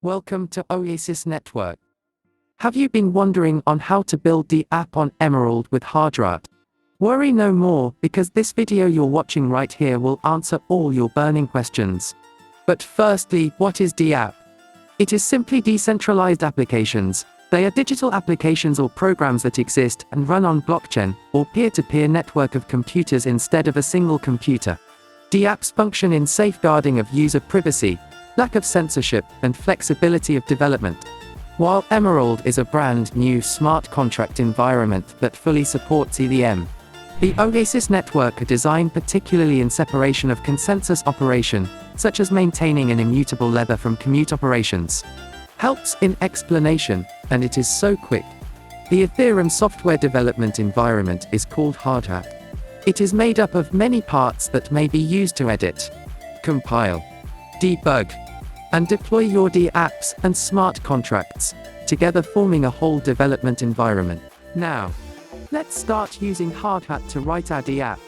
Welcome to Oasis Network. Have you been wondering on how to build the app on Emerald with Hardhat? Worry no more, because this video you're watching right here will answer all your burning questions. But firstly, what is DApp? It is simply decentralized applications. They are digital applications or programs that exist and run on blockchain or peer-to-peer network of computers instead of a single computer. DApps function in safeguarding of user privacy, lack of censorship, and flexibility of development. While Emerald is a brand new smart contract environment that fully supports EVM. The Oasis network are designed particularly in separation of consensus operation, such as maintaining an immutable ledger from commute operations. Helps in explanation, and it is so quick. The Ethereum software development environment is called Hardhat. It is made up of many parts that may be used to edit, compile, debug, and deploy your DApps and smart contracts, together forming a whole development environment. Now, let's start using Hardhat to write our DApp.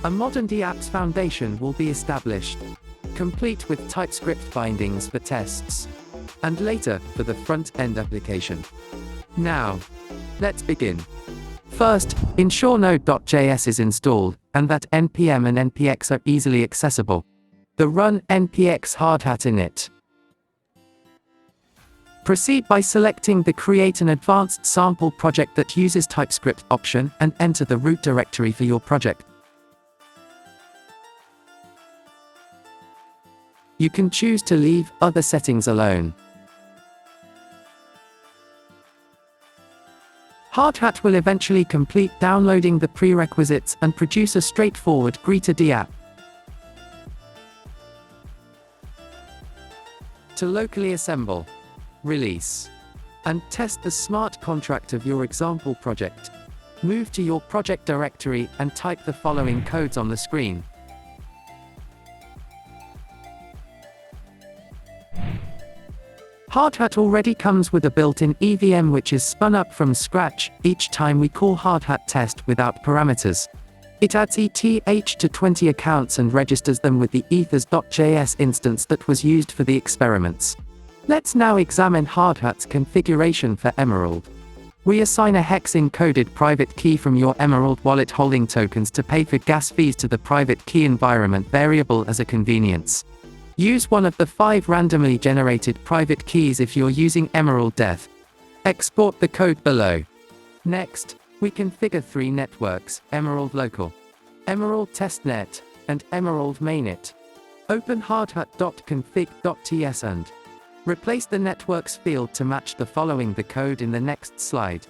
A modern DApps foundation will be established, complete with TypeScript bindings for tests, and later for the front-end application. Now, let's begin. First, ensure Node.js is installed, and that npm and npx are easily accessible. The run npx Hardhat init. Proceed by selecting the Create an Advanced Sample project that uses TypeScript option and enter the root directory for your project. You can choose to leave other settings alone. Hardhat will eventually complete downloading the prerequisites and produce a straightforward Greeter DApp. To locally assemble, release, and test the smart contract of your example project, move to your project directory and type the following codes on the screen. Hardhat already comes with a built-in EVM which is spun up from scratch each time we call Hardhat test without parameters. It adds ETH to 20 accounts and registers them with the ethers.js instance that was used for the experiments. Let's now examine Hardhat's configuration for Emerald. We assign a hex-encoded private key from your Emerald wallet holding tokens to pay for gas fees to the private key environment variable as a convenience. Use one of the 5 randomly generated private keys if you're using Emerald Dev. Export the code below. Next, we configure 3 networks: Emerald Local, Emerald Testnet, and Emerald Mainnet. Open hardhat.config.ts and replace the networks field to match the following the code in the next slide.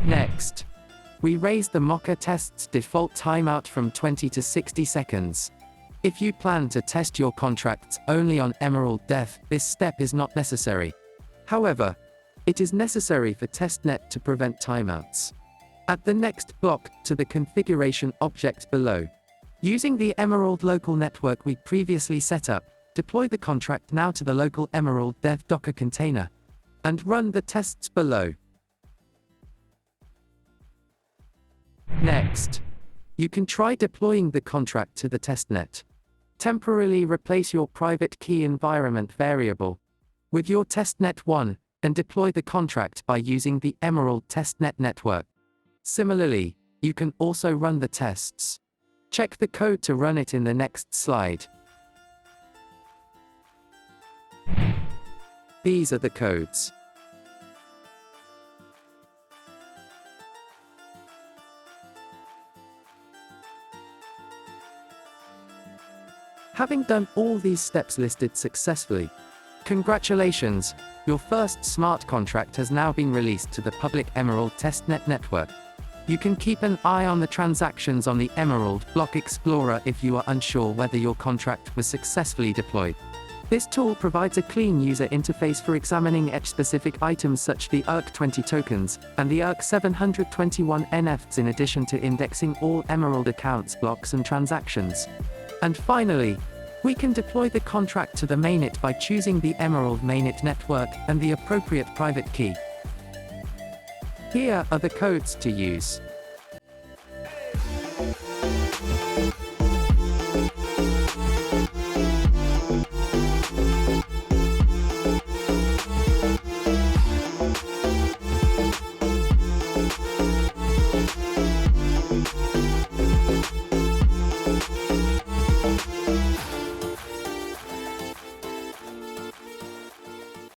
Next, we raise the Mocha test's default timeout from 20 to 60 seconds. If you plan to test your contracts only on Emerald Dev, this step is not necessary. However, it is necessary for testnet to prevent timeouts. Add the next block to the configuration object below. Using the Emerald local network we previously set up, deploy the contract now to the local Emerald Dev Docker container, and run the tests below. Next, you can try deploying the contract to the testnet. Temporarily replace your private key environment variable with your testnet 1 and deploy the contract by using the Emerald testnet network. Similarly, you can also run the tests. Check the code to run it in the next slide. These are the codes. Having done all these steps listed successfully, congratulations, your first smart contract has now been released to the public Emerald testnet network. You can keep an eye on the transactions on the Emerald Block Explorer if you are unsure whether your contract was successfully deployed. This tool provides a clean user interface for examining edge-specific items such as the ERC20 tokens and the ERC721 NFTs, in addition to indexing all Emerald accounts, blocks and transactions. And finally, We can deploy the contract to the mainnet by choosing the Emerald mainnet network and the appropriate private key. Here are the codes to use.